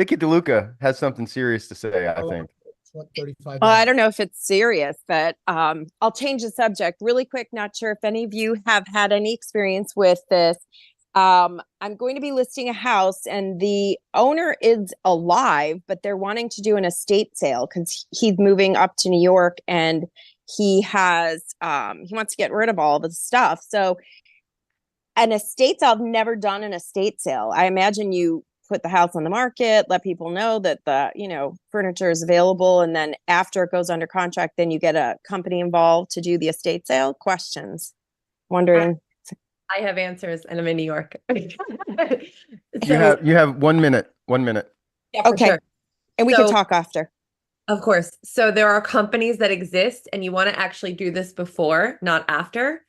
Vicky DeLuca has something serious to say, I Oh, think. it's what, 35 Well, I minutes? don't know if it's serious, but I'll change the subject really quick. Not sure if any of you have had any experience with this. I'm going to be listing a house, and the owner is alive, but they're wanting to do an estate sale because he's moving up to New York, and he wants to get rid of all the stuff. So an estate sale, I've never done an estate sale. I imagine you put the house on the market, let people know that the furniture is available, and then after it goes under contract, then you get a company involved to do the estate sale. Questions? I, Wondering. I have answers and I'm in New York. You So, have 1 minute. 1 minute. yeah, for Okay, sure. and we could So, talk after. of course. So there are companies that exist and you want to actually do this before, not after,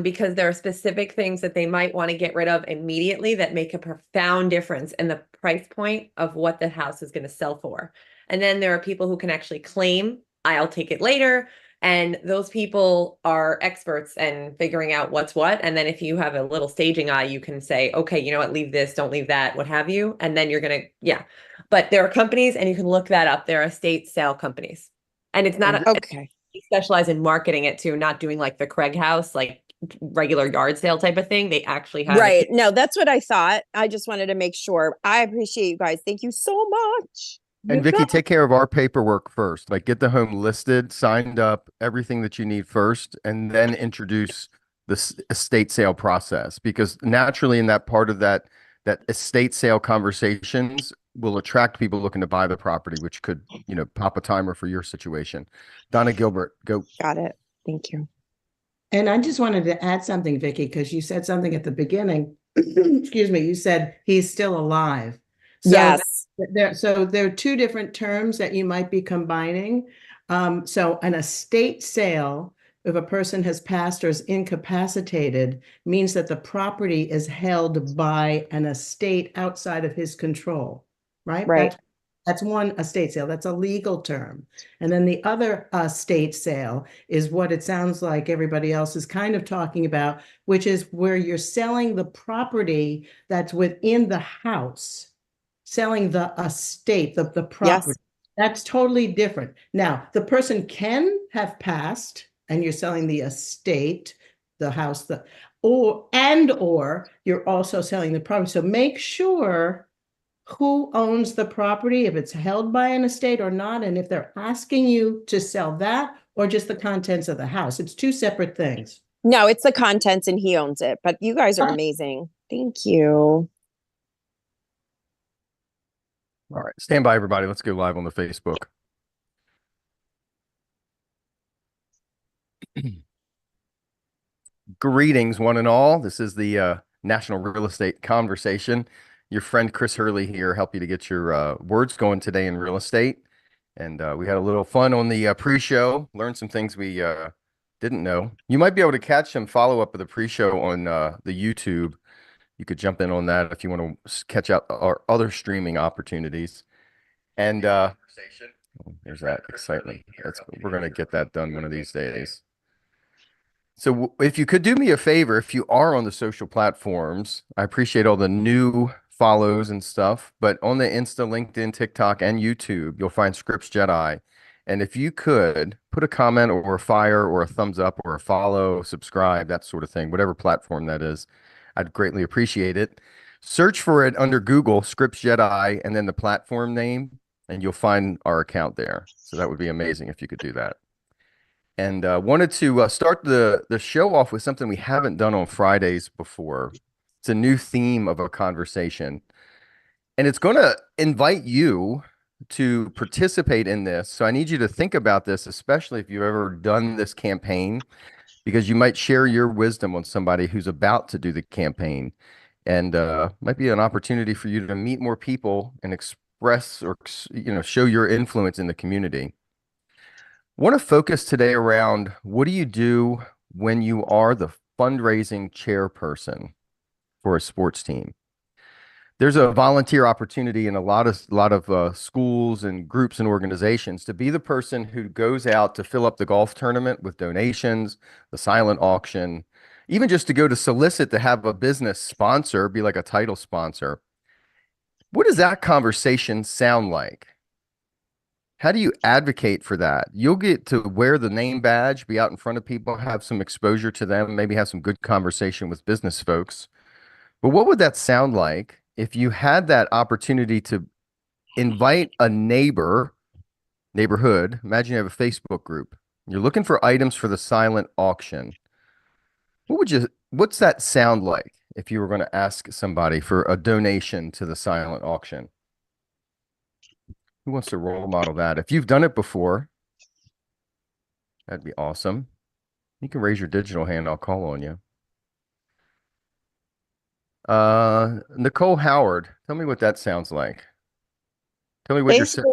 because there are specific things that they might want to get rid of immediately that make a profound difference in the price point of what the house is going to sell for. And then there are people who can actually claim, I'll take it later. And those people are experts in figuring out what's what. And then if you have a little staging eye, you can say, okay, you know what, leave this, don't leave that, what have you. And then you're going to, yeah. But there are companies, and you can look that up. There are estate sale companies. And it's not, Okay. they specialize in marketing it too, not doing like the Craig House, like regular yard sale type of thing. They actually have Right. it. No, that's what I thought. I just wanted to make sure. I appreciate you guys. Thank you so much. And You Vicky, bet. take care of our paperwork first. Like get the home listed, signed up, everything that you need first, and then introduce the estate sale process. Because naturally, in that part of that estate sale conversations will attract people looking to buy the property, which could, pop a timer for your situation. Donna Gilbert, go. Got it. Thank you. And I just wanted to add something, Vicky, because you said something at the beginning. Excuse me. You said he's still alive. So Yes. there are two different terms that you might be combining. So an estate sale, if a person has passed or is incapacitated, means that the property is held by an estate outside of his control, right? Right. That's one estate sale. That's a legal term. And then the other estate sale is what it sounds like everybody else is kind of talking about, which is where you're selling the property that's within the house, selling the estate, the property. Yes. That's totally different. Now, the person can have passed and you're selling the estate, the house, or you're also selling the property. So make sure who owns the property, if it's held by an estate or not, and if they're asking you to sell that or just the contents of the house. It's two separate things. No, it's the contents and he owns it, but you guys are Okay. amazing. Thank you. All right, stand by, everybody. Let's go live on the Facebook. Greetings, one and all. This is the National Real Estate Conversation. Your friend Chris Hurley here, help you to get your words going today in real estate. And we had a little fun on the pre-show, learned some things we didn't know. You might be able to catch some follow-up of the pre-show on the YouTube. You could jump in on that if you want to catch out our other streaming opportunities. And there's that excitement. We're going to get that done one of these days. So if you could do me a favor, if you are on the social platforms, I appreciate all the new follows and stuff, but on the Insta, LinkedIn, TikTok, and YouTube, you'll find Scripps Jedi. And if you could put a comment or a fire or a thumbs up or a follow, subscribe, that sort of thing, whatever platform that is, I'd greatly appreciate it. Search for it under Google, Scripps Jedi, and then the platform name, and you'll find our account there. So that would be amazing if you could do that. And wanted to start the show off with something we haven't done on Fridays before. It's a new theme of a conversation, and it's going to invite you to participate in this. So I need you to think about this, especially if you've ever done this campaign, because you might share your wisdom on somebody who's about to do the campaign, and might be an opportunity for you to meet more people and express or show your influence in the community. I want to focus today around what do you do when you are the fundraising chairperson for a sports team? There's a volunteer opportunity in a lot of schools and groups and organizations to be the person who goes out to fill up the golf tournament with donations, the silent auction, even just to go to solicit to have a business sponsor, be like a title sponsor. What does that conversation sound like? How do you advocate for that? You'll get to wear the name badge, be out in front of people, have some exposure to them, maybe have some good conversation with business folks. But what would that sound like if you had that opportunity to invite a neighborhood? Imagine you have a Facebook group. You're looking for items for the silent auction. What's that sound like if you were going to ask somebody for a donation to the silent auction? Who wants to role model that? If you've done it before, that'd be awesome. You can raise your digital hand. I'll call on you. Nicole Howard, tell me what that sounds like. Tell me what you're setting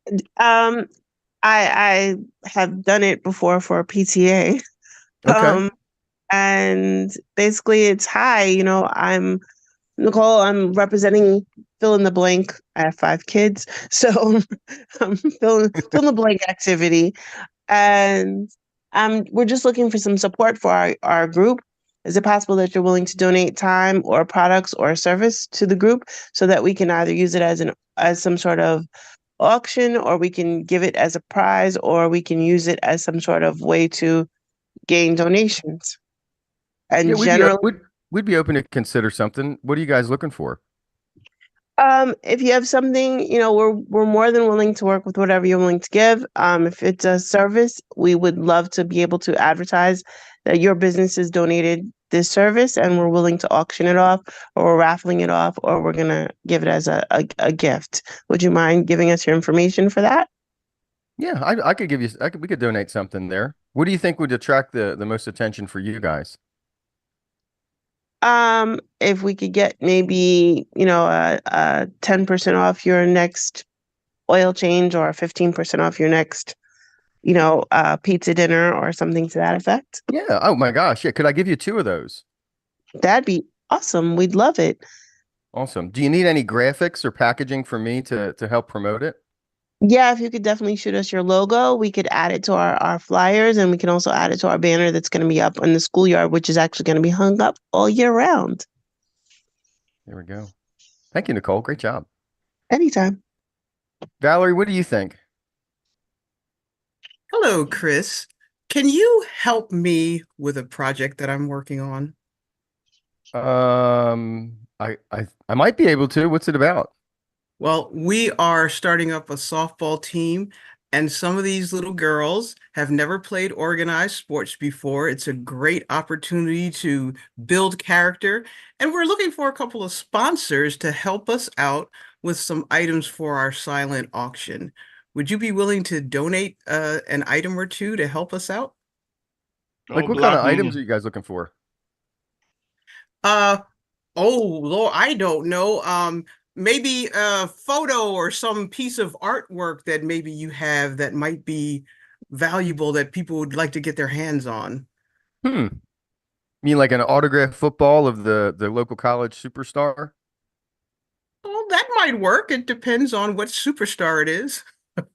Basically, up. um, I have done it before for a PTA. Okay. Um, and basically it's hi, I'm Nicole, I'm representing fill in the blank. I have 5 kids. So I'm fill in the blank activity. And we're just looking for some support for our group. Is it possible that you're willing to donate time or products or service to the group so that we can either use it as some sort of auction, or we can give it as a prize, or we can use it as some sort of way to gain donations? Yeah, And generally, we'd be open to consider something. What are you guys looking for? if you have something, we're more than willing to work with whatever you're willing to give. If it's a service, we would love to be able to advertise that your business has donated this service, and we're willing to auction it off, or we're raffling it off, or we're gonna give it as a gift. Would you mind giving us your information for that? Yeah, I could give you we could donate something there. What do you think would attract the most attention for you guys? If we could get maybe, a 10% off your next oil change, or 15% off your next, pizza dinner, or something to that effect. Yeah. Oh my gosh. Yeah. Could I give you 2 of those? That'd be awesome. We'd love it. Awesome. Do you need any graphics or packaging for me to help promote it? Yeah, if you could definitely shoot us your logo, we could add it to our flyers, and we can also add it to our banner that's going to be up in the schoolyard, which is actually going to be hung up all year round. There we go. Thank you, Nicole. Great job. Anytime. Valerie, what do you think? Hello, Chris. Can you help me with a project that I'm working on? I might be able to. What's it about? Well, we are starting up a softball team, and some of these little girls have never played organized sports before. It's a great opportunity to build character, and we're looking for a couple of sponsors to help us out with some items for our silent auction. Would you be willing to donate an item or two to help us out? Like, Oh, what kind of blocking. items are you guys looking for? Uh, oh Lord, I don't know. Maybe a photo or some piece of artwork that maybe you have that might be valuable that people would like to get their hands on. Hmm. You mean like an autographed football of the local college superstar? Well, that might work. It depends on what superstar it is.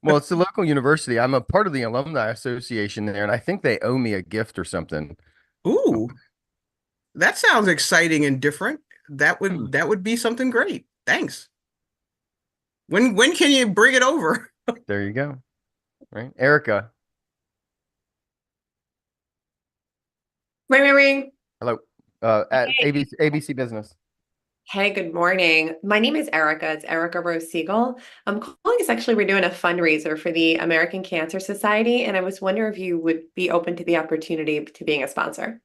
Well, it's the local university. I'm a part of the alumni association there, and I think they owe me a gift or something. Ooh, that sounds exciting and different. That Hmm. would be something great. Thanks. When can you bring it over? There you go. Right. Erica, Ring, ring, ring. hello. At ABC Business. Hey, good morning. My name is Erica. It's Erica Rose Siegel. I'm calling us actually, we're doing a fundraiser for the American Cancer Society, and I was wondering if you would be open to the opportunity to being a sponsor.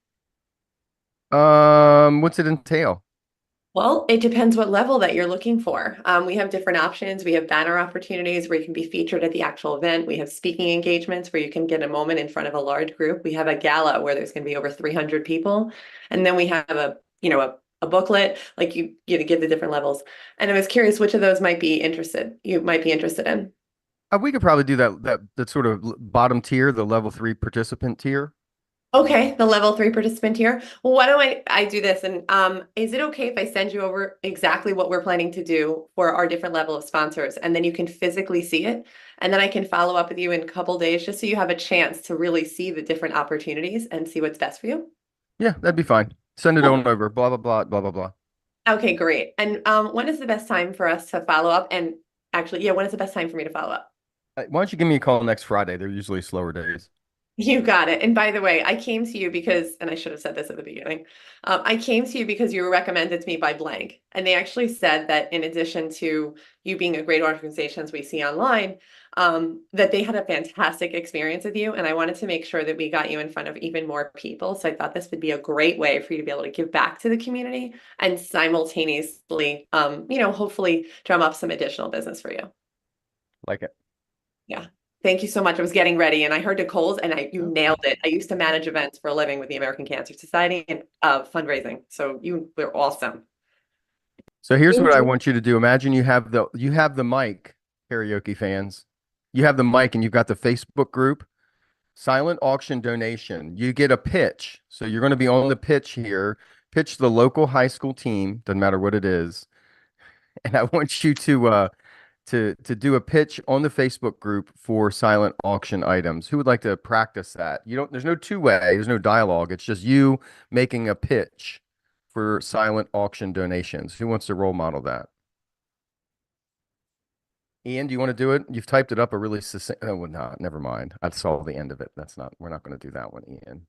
What's it entail? Well, it depends what level that you're looking for. We have different options. We have banner opportunities where you can be featured at the actual event. We have speaking engagements where you can get a moment in front of a large group. We have a gala where there's going to be over 300 people. And then we have a booklet, like you give the different levels. And I was curious which of those you might be interested in. We could probably do that sort of bottom tier, the level 3 participant tier. Okay, the level 3 participant here. Well, why don't I do this? And is it okay if I send you over exactly what we're planning to do for our different level of sponsors, and then you can physically see it, and then I can follow up with you in a couple days just so you have a chance to really see the different opportunities and see what's best for you? Yeah, that'd be fine. Send it Cool. on over. Blah blah blah blah blah blah. Okay, great. And when is the best time for us to follow up? And actually, yeah, when is the best time for me to follow up? Why don't you give me a call next Friday? They're usually slower days. You got it. And by the way, I came to you because, and I should have said this at the beginning, I came to you because you were recommended to me by blank. And they actually said that in addition to you being a great organization as we see online, that they had a fantastic experience with you. And I wanted to make sure that we got you in front of even more people. So I thought this would be a great way for you to be able to give back to the community and simultaneously, hopefully drum up some additional business for you. Like it. Yeah. Thank you so much. I was getting ready and I heard Nicole's and you nailed it. I used to manage events for a living with the American Cancer Society and fundraising. So you were awesome. So here's Thank what I you. want you to do. Imagine you have the mic, karaoke fans. You have the mic and you've got the Facebook group, silent auction donation. You get a pitch. So you're going to be on the pitch here, pitch the local high school team, doesn't matter what it is. And I want you to do a pitch on the Facebook group for silent auction items. Who would like to practice that? There's no two-way, there's no dialogue. It's just you making a pitch for silent auction donations. Who wants to role model that? Ian, do you want to do it? You've typed it up a really succinct. Oh, well, no, never mind. I saw the end of it. We're not going to do that one, Ian.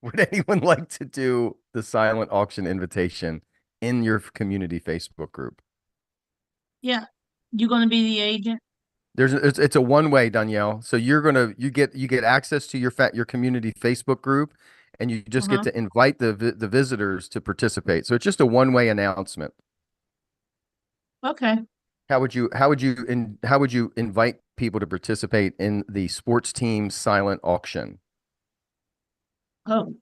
Would anyone like to do the silent auction invitation in your community Facebook group? Yeah. You gonna be the agent? It's a one-way, Danielle. So you get access to your community Facebook group, and you just get Uh-huh. to invite the visitors to participate. So it's just a one-way announcement. Okay. How would you invite people to participate in the sports team silent auction? Oh,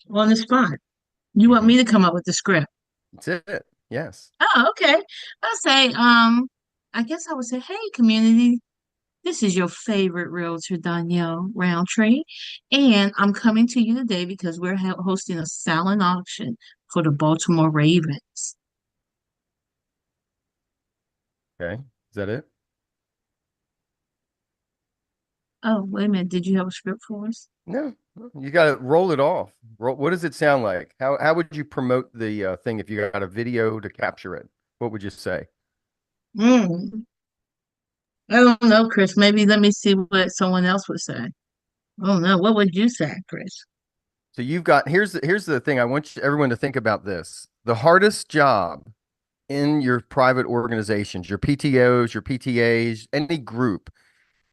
on the spot. You want me to come up with the script? That's it. Yes. Oh, okay. I'll say, I guess I would say, hey, community, this is your favorite realtor, Danielle Roundtree, and I'm coming to you today because we're hosting a silent auction for the Baltimore Ravens. Okay. Is that it? Oh, wait a minute. Did you have a script for us? No. You got to roll it off. What does it sound like? How would you promote the thing if you got a video to capture it? What would you say? Hmm. I don't know, Chris. Maybe let me see what someone else would say. I don't know. What would you say, Chris? So here's the thing. I want everyone to think about this. The hardest job in your private organizations, your PTOs, your PTAs, any group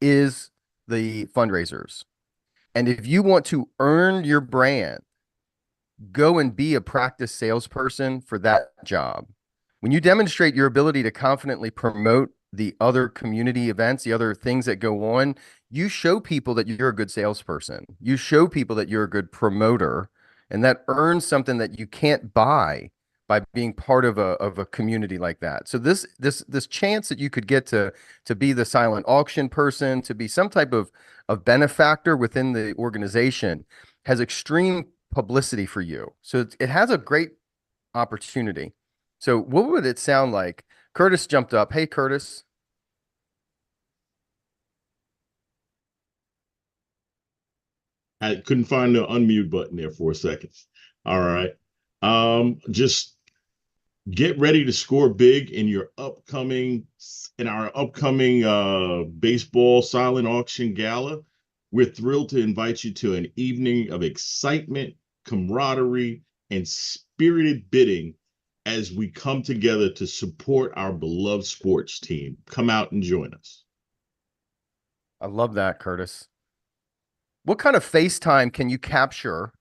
is the fundraisers. And if you want to earn your brand, go and be a practice salesperson for that job. When you demonstrate your ability to confidently promote the other community events, the other things that go on, you show people that you're a good salesperson. You show people that you're a good promoter, and that earns something that you can't buy by being part of a community like that. So this chance that you could get to be the silent auction person, to be some type of benefactor within the organization has extreme publicity for you. So it has a great opportunity. So what would it sound like? Curtis jumped up. Hey, Curtis. I couldn't find the unmute button there for a second. All right. Just get ready to score big in our upcoming baseball silent auction gala. We're thrilled to invite you to an evening of excitement, camaraderie, and spirited bidding as we come together to support our beloved sports team. Come out and join us. I love that, Curtis. What kind of FaceTime can you capture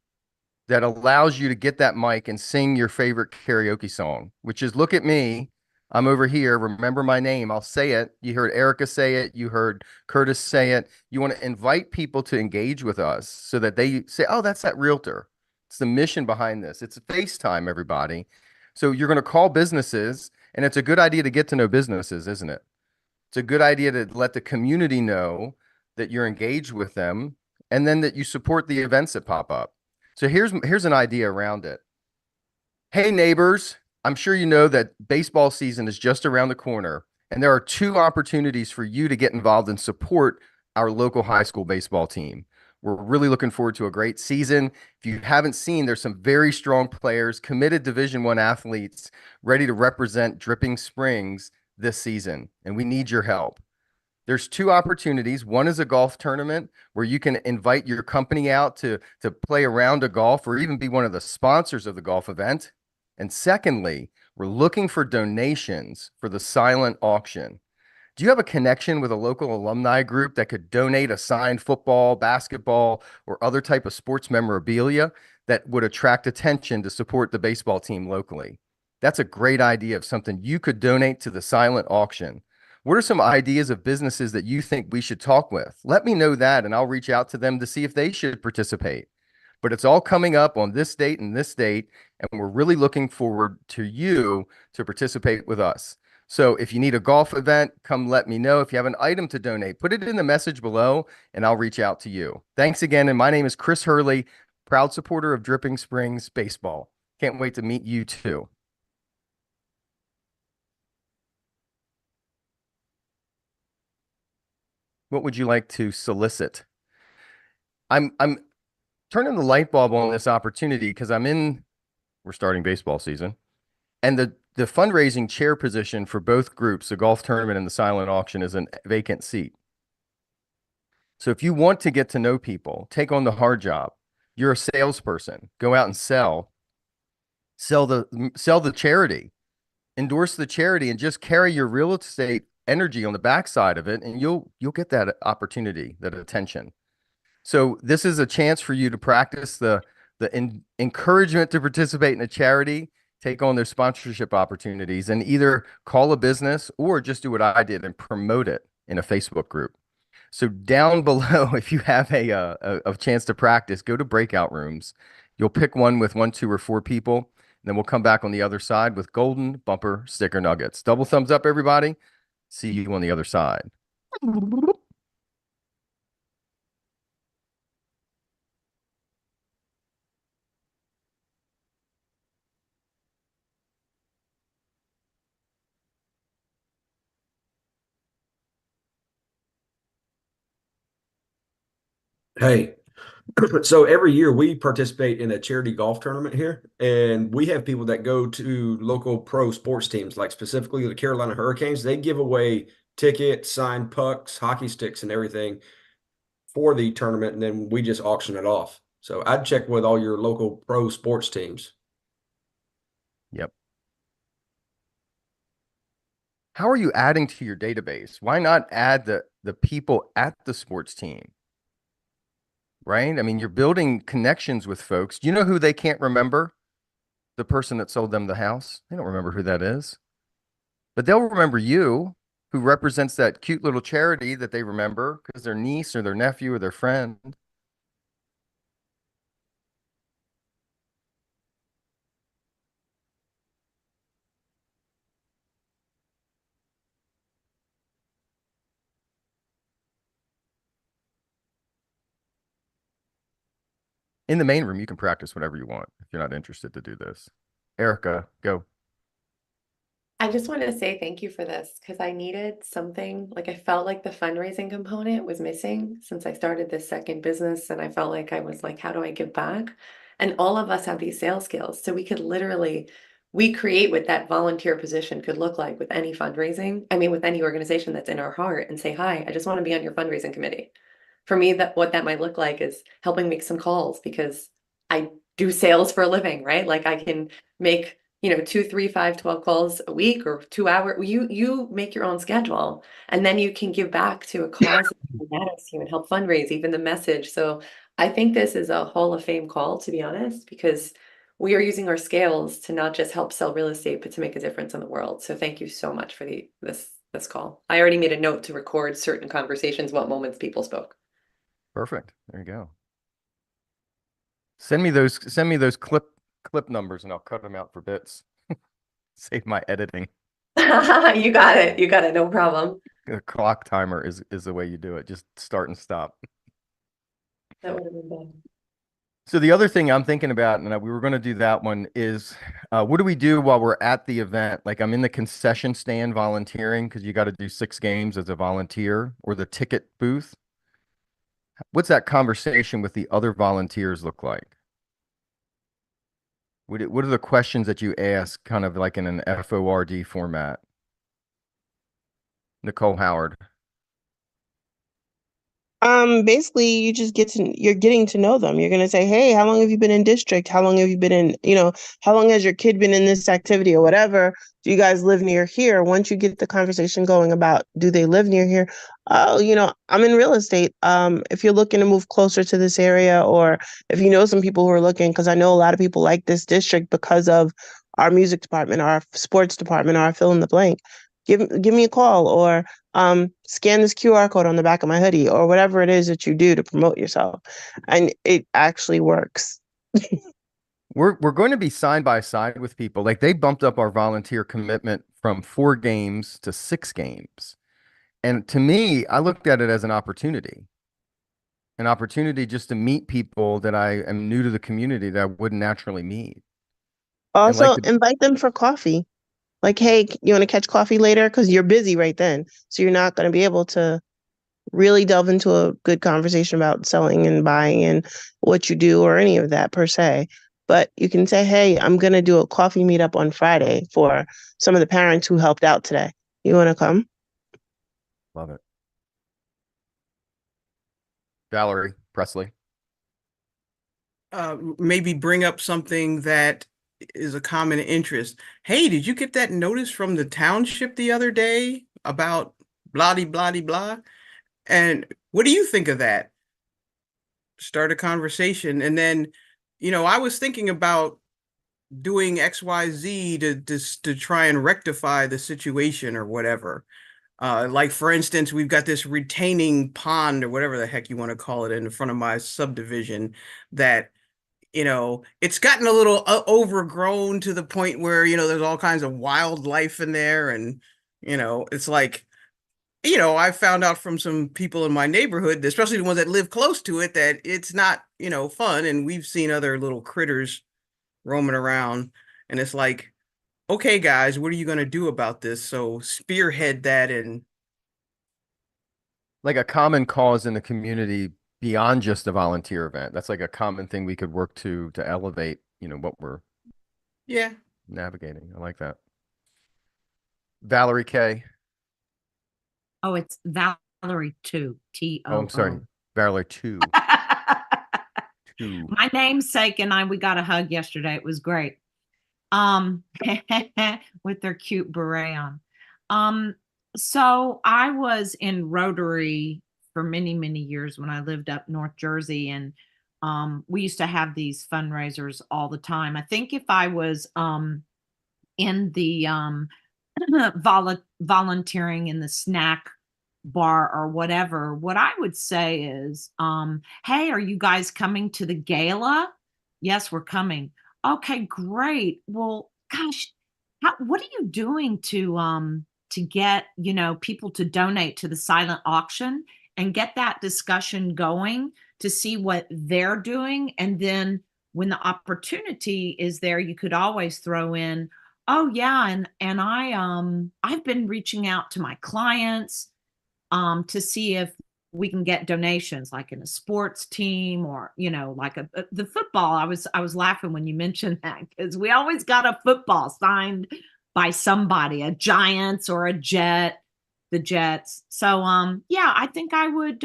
that allows you to get that mic and sing your favorite karaoke song, which is Look at Me. I'm over here. Remember my name. I'll say it. You heard Erica say it. You heard Curtis say it. You want to invite people to engage with us so that they say, oh, that's that realtor. It's the mission behind this. It's FaceTime, everybody. So you're going to call businesses, and it's a good idea to get to know businesses, isn't it? It's a good idea to let the community know that you're engaged with them and then that you support the events that pop up. So here's an idea around it. Hey, neighbors, I'm sure you know that baseball season is just around the corner, and there are two opportunities for you to get involved and support our local high school baseball team. We're really looking forward to a great season. If you haven't seen, there's some very strong players, committed Division I athletes ready to represent Dripping Springs this season, and we need your help. There's two opportunities. One is a golf tournament where you can invite your company out to play a round of golf or even be one of the sponsors of the golf event. And secondly, we're looking for donations for the silent auction. Do you have a connection with a local alumni group that could donate a signed football, basketball, or other type of sports memorabilia that would attract attention to support the baseball team locally? That's a great idea of something you could donate to the silent auction. What are some ideas of businesses that you think we should talk with? Let me know that, and I'll reach out to them to see if they should participate. But it's all coming up on this date and this date, and we're really looking forward to you to participate with us. So if you need a golf event, come let me know. If you have an item to donate, put it in the message below, and I'll reach out to you. Thanks again, and my name is Chris Hurley, proud supporter of Dripping Springs Baseball. Can't wait to meet you too. What would you like to solicit? I'm turning the light bulb on this opportunity because we're starting baseball season, and the fundraising chair position for both groups, the golf tournament and the silent auction, is a vacant seat. So if you want to get to know people, take on the hard job. You're a salesperson. Go out and sell the charity, endorse the charity, and just carry your real estate energy on the backside of it, and you'll get that opportunity, that attention. So this is a chance for you to practice the encouragement to participate in a charity, take on their sponsorship opportunities, and either call a business or just do what I did and promote it in a Facebook group. So down below, if you have a chance to practice, go to breakout rooms. You'll pick one with 1, 2, or 4 people, and then we'll come back on the other side with golden bumper sticker nuggets. Double thumbs up, everybody. See you on the other side. Hey, so every year we participate in a charity golf tournament here, and we have people that go to local pro sports teams, like specifically the Carolina Hurricanes. They give away tickets, signed pucks, hockey sticks, and everything for the tournament, and then we just auction it off. So I'd check with all your local pro sports teams. Yep. How are you adding to your database? Why not add the people at the sports team? Right? I mean, you're building connections with folks. Do you know who they can't remember? The person that sold them the house. They don't remember who that is. But they'll remember you, who represents that cute little charity that they remember because their niece or their nephew or their friend. In the main room, you can practice whatever you want if you're not interested to do this. Erica, go. I just want to say thank you for this because I needed something. Like I felt like the fundraising component was missing since I started this second business, and I felt like I was like, how do I give back? And all of us have these sales skills, so we could literally we create what that volunteer position could look like with any fundraising. I mean, with any organization that's in our heart, and say, hi, I just want to be on your fundraising committee. For me, that what that might look like is helping make some calls because I do sales for a living, right? Like I can make 2, 3, 5, 12 calls a week or 2 hour. You make your own schedule, and then you can give back to a cause that matters to you and help fundraise, even the message. So I think this is a Hall of Fame call, to be honest, because we are using our scales to not just help sell real estate, but to make a difference in the world. So thank you so much for this call. I already made a note to record certain conversations, what moments people spoke. Perfect. There you go. Send me those clip numbers and I'll cut them out for bits. Save my editing. You got it. You got it. No problem. The clock timer is the way you do it. Just start and stop. That would have been bad. So the other thing I'm thinking about, and we were going to do that one, is what do we do while we're at the event? Like I'm in the concession stand volunteering because you got to do 6 games as a volunteer, or the ticket booth. What's that conversation with the other volunteers look like? What are the questions that you ask kind of like in an FORD format? Nicole Howard. Basically you're getting to know them. You're gonna say, hey, how long have you been in district? How long have you been in, how long has your kid been in this activity or whatever? Do you guys live near here? Once you get the conversation going about do they live near here? Oh, I'm in real estate. If you're looking to move closer to this area, or if you know some people who are looking, because I know a lot of people like this district because of our music department, our sports department, our fill in the blank. Give me a call, or scan this QR code on the back of my hoodie, or whatever it is that you do to promote yourself. And it actually works. We're going to be side by side with people. Like they bumped up our volunteer commitment from 4 games to 6 games. And to me, I looked at it as an opportunity just to meet people that I am new to the community that I wouldn't naturally meet. And like Also, invite them for coffee. Like, hey, you want to catch coffee later? Because you're busy right then. So you're not going to be able to really delve into a good conversation about selling and buying and what you do or any of that per se. But you can say, hey, I'm going to do a coffee meetup on Friday for some of the parents who helped out today. You want to come? Love it. Valerie Presley. Maybe bring up something that is a common interest. Hey, did you get that notice from the township the other day about blah blah blah? And what do you think of that? Start a conversation. And then, I was thinking about doing XYZ to try and rectify the situation or whatever. Like for instance, we've got this retaining pond or whatever the heck you want to call it in front of my subdivision that it's gotten a little overgrown to the point where, there's all kinds of wildlife in there. And, it's like, I found out from some people in my neighborhood, especially the ones that live close to it, that it's not, fun. And we've seen other little critters roaming around. And it's like, okay, guys, what are you going to do about this? So spearhead that. And Like a common cause in the community beyond just a volunteer event. That's like a common thing we could work to elevate, what we're yeah. navigating. I like that. Valerie K. Oh, it's Valerie too. Oh, I'm sorry. T-O-O. Valerie 2. 2. My namesake and we got a hug yesterday. It was great. With their cute beret on. So I was in Rotary for many, many years when I lived up North Jersey, and we used to have these fundraisers all the time. I think if I was in the volunteering in the snack bar or whatever, what I would say is, hey, are you guys coming to the gala? Yes, we're coming. Okay, great. Well, gosh, what are you doing to get, people to donate to the silent auction and get that discussion going to see what they're doing? And then when the opportunity is there, you could always throw in, oh yeah, and I've been reaching out to my clients to see if we can get donations like in a sports team or like the football. I was laughing when you mentioned that because we always got a football signed by somebody, a Giants or the Jets. So yeah, I think I would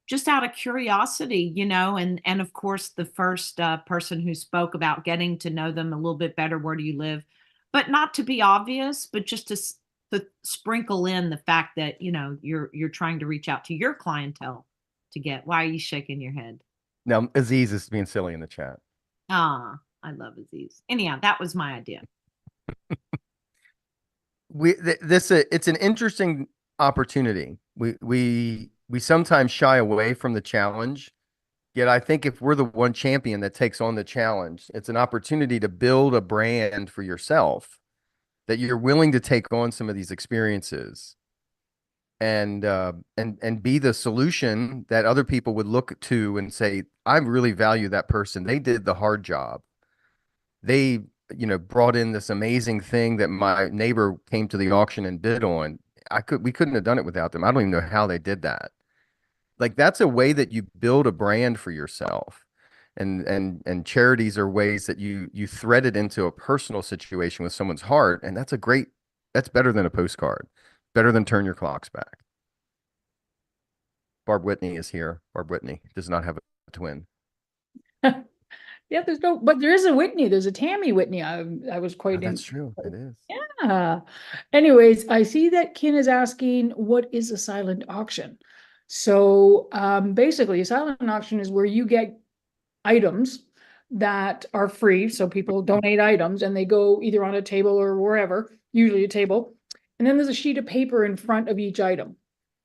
just out of curiosity, and of course the first person who spoke about getting to know them a little bit better, where do you live, but not to be obvious, but just to sprinkle in the fact that you're trying to reach out to your clientele to get. Why are you shaking your head? Now, Aziz is being silly in the chat. I love Aziz. Anyhow, that was my idea. It's an interesting opportunity. We sometimes shy away from the challenge. Yet I think if we're the one champion that takes on the challenge, it's an opportunity to build a brand for yourself that you're willing to take on some of these experiences and be the solution that other people would look to and say, I really value that person. They did the hard job. They, brought in this amazing thing that my neighbor came to the auction and bid on. We couldn't have done it without them. I don't even know how they did that. like that's a way that you build a brand for yourself. And charities are ways that you thread it into a personal situation with someone's heart, and that's better than a postcard, better than turn your clocks back. Barb Whitney is here. Barb Whitney does not have a twin. Yeah, but there is a Whitney. There's a Tammy Whitney. I was quite That's true. It is. Yeah. Anyways, I see that Ken is asking, what is a silent auction? So basically, a silent auction is where you get items that are free. So people donate items and they go either on a table or wherever, usually a table. And then there's a sheet of paper in front of each item.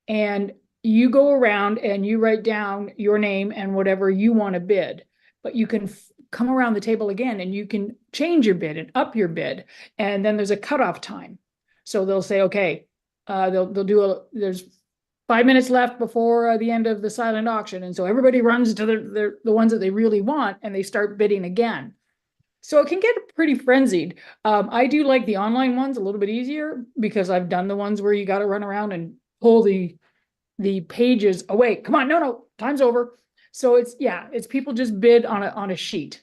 And you go around and you write down your name and whatever you want to bid. But you can come around the table again and you can change your bid and up your bid. And then there's a cutoff time. So they'll say, okay, there's 5 minutes left before the end of the silent auction. And so everybody runs to the ones that they really want and they start bidding again. So it can get pretty frenzied. I do like the online ones a little bit easier because I've done the ones where you got to run around and pull the pages away. Come on, no, time's over. So it's people just bid on a sheet.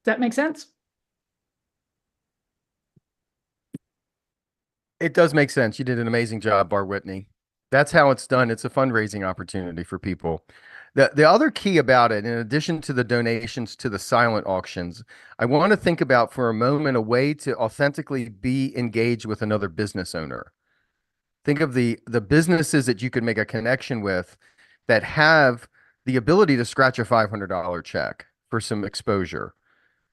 Does that make sense? It does make sense. You did an amazing job, Bar Whitney. That's how it's done. It's a fundraising opportunity for people. The other key about it, in addition to the donations to the silent auctions, I want to think about for a moment a way to authentically be engaged with another business owner. Think of the businesses that you could make a connection with that have the ability to scratch a $500 check for some exposure.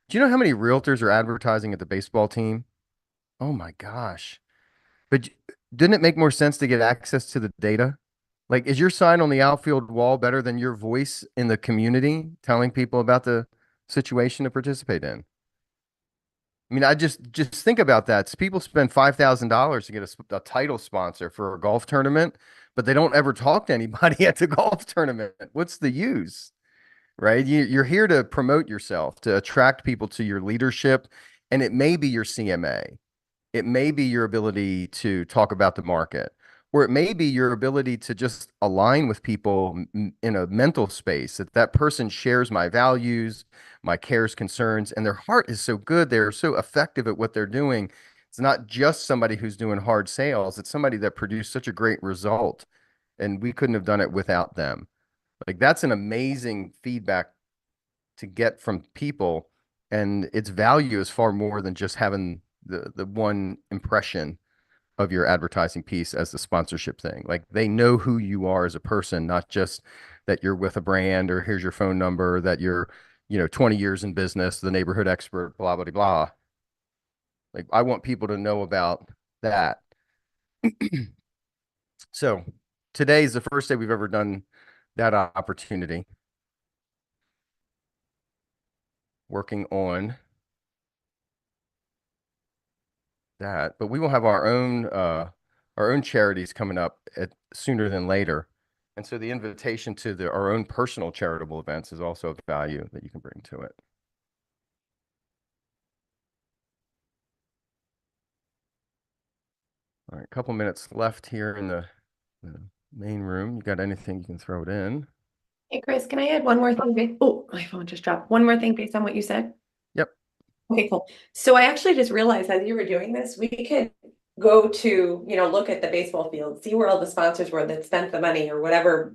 Do you know how many realtors are advertising at the baseball team? Oh my gosh. But didn't it make more sense to get access to the data? Like, is your sign on the outfield wall better than your voice in the community telling people about the situation to participate in? I mean, I just think about that. So people spend $5,000 to get a title sponsor for a golf tournament, but they don't ever talk to anybody at the golf tournament. What's the use, right? You're here to promote yourself, to attract people to your leadership, and it may be your CMA. It may be your ability to talk about the market, or it may be your ability to just align with people in a mental space that person shares my values, my cares, concerns, and their heart is so good. They're so effective at what they're doing. It's not just somebody who's doing hard sales. It's somebody that produced such a great result, and we couldn't have done it without them. Like, that's an amazing feedback to get from people, and its value is far more than just having the one impression of your advertising piece as the sponsorship thing. Like, they know who you are as a person, not just that you're with a brand or here's your phone number, that you're 20 years in business, the neighborhood expert, blah blah blah. Like, I want people to know about that. So today's the first day we've ever done that opportunity, working on that, but we will have our own charities coming up sooner than later. And so the invitation to our own personal charitable events is also of value that you can bring to it. All right, a couple minutes left here in the main room. You got anything you can throw it in? Hey, Chris, can I add one more thing? Oh, my phone just dropped. One more thing based on what you said. Yep. Okay, cool. So I actually just realized as you were doing this, we could go to, look at the baseball field, see where all the sponsors were that spent the money or whatever,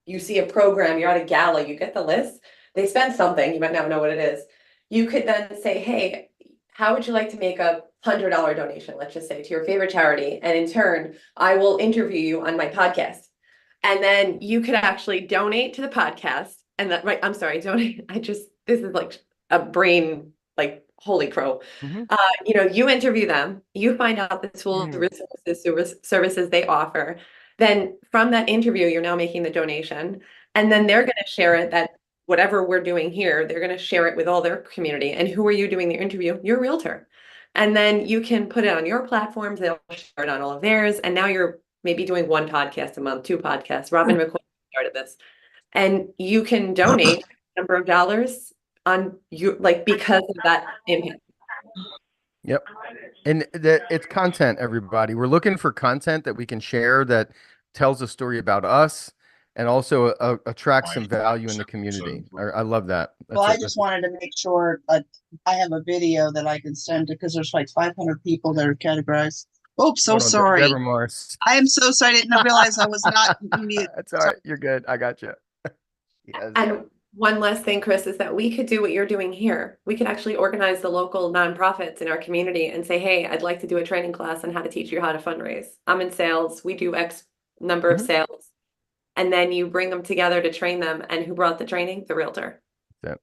you see a program, you're at a gala, you get the list, they spent something, you might not know what it is. You could then say, hey, how would you like to make a $100 donation, let's just say, to your favorite charity? And in turn, I will interview you on my podcast. And then you could actually donate to the podcast. And that, right, I'm sorry, donate. This is like a brain, like, holy crow. Mm-hmm. You interview them, you find out the tools, the services they offer. Then from that interview, you're now making the donation. And then they're going to share it, that whatever we're doing here, they're going to share it with all their community. And who are you doing the interview? Your realtor. And then you can put it on your platforms. They'll share it on all of theirs. And now you're maybe doing one podcast a month, 2 podcasts. Robin McCoy started this. And you can donate a number of dollars on you, like, because of that impact. Yep. And it's content, everybody. We're looking for content that we can share that tells a story about us, and also attracts some value in the community. I love that. Well, I just wanted to make sure I have a video that I can send to, because there's like 500 people that are categorized. Oops, so sorry. Deborah Morris. I am so sorry. I didn't realize I was not mute. That's all right. You're good. I got you. Yes. And one last thing, Chris, is that we could do what you're doing here. We could actually organize the local nonprofits in our community and say, hey, I'd like to do a training class on how to teach you how to fundraise. I'm in sales. We do X number of sales. And then you bring them together to train them. And who brought the training? The realtor. Yeah.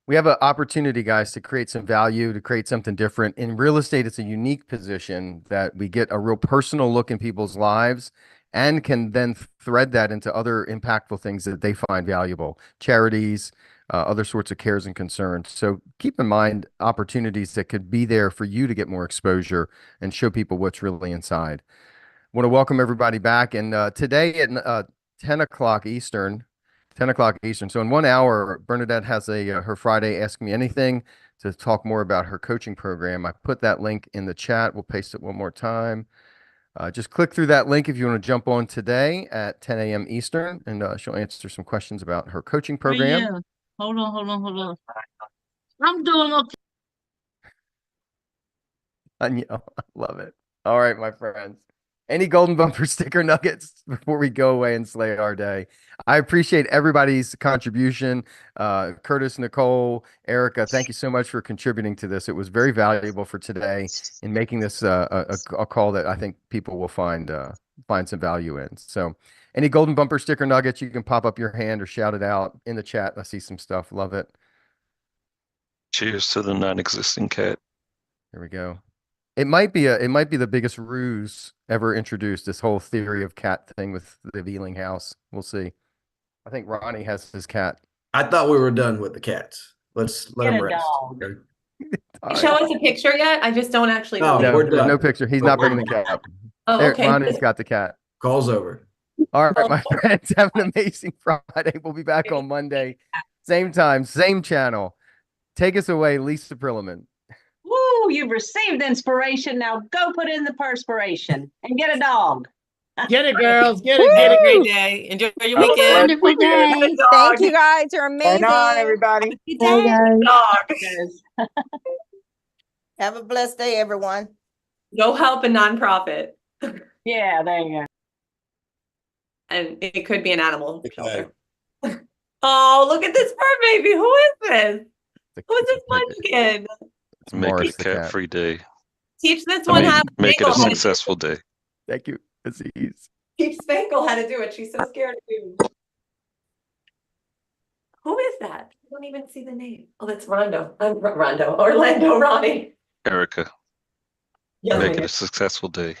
We have an opportunity, guys, to create some value, to create something different. In real estate, it's a unique position that we get a real personal look in people's lives and can then thread that into other impactful things that they find valuable, charities, other sorts of cares and concerns. So keep in mind opportunities that could be there for you to get more exposure and show people what's really inside. Want to welcome everybody back. And today at 10 o'clock Eastern, 10 o'clock Eastern. So in 1 hour, Bernadette has her Friday Ask Me Anything to talk more about her coaching program. I put that link in the chat. We'll paste it one more time. Just click through that link if you want to jump on today at 10 a.m. Eastern, and she'll answer some questions about her coaching program. Yeah. Hold on. I'm doing okay. I love it. All right, my friends. Any golden bumper sticker nuggets before we go away and slay our day? I appreciate everybody's contribution. Curtis, Nicole, Erica, thank you so much for contributing to this. It was very valuable for today in making this a call that I think people will find some value in. So any golden bumper sticker nuggets, you can pop up your hand or shout it out in the chat. I see some stuff. Love it. Cheers to the non-existing cat. There we go. It might be the biggest ruse ever introduced, this whole theory of cat thing with the Vealing house. We'll see. I think Ronnie has his cat. I thought we were done with the cats. Let's let them rest. Okay. Show us a picture yet? I just don't actually No, believe. we're done. No picture. He's not bringing the cat up. Oh, okay. Ronnie's got the cat. Call's over. All right, my friends, have an amazing Friday. We'll be back on Monday. Same time, same channel. Take us away, Lisa Prilliman. Woo, you've received inspiration. Now go put in the perspiration and get a dog. Get it, girls. Get it. Get a great day. Enjoy your weekend. Wonderful day. Thank you guys. You're amazing. Right on, everybody. Have a blessed day, everyone. Go help a nonprofit. Yeah, there you go. And it could be an animal shelter. Oh, look at this fur baby. Who is this? Who is this munchkin? Make it a cat-free day. Teach this one how to make it a successful day. Thank you, Aziz. Teach Spangle how to do it. She's so scared of you. Who is that? I don't even see the name. Oh, that's Rondo. Orlando Ronnie. Erica. Yes, make it a successful day.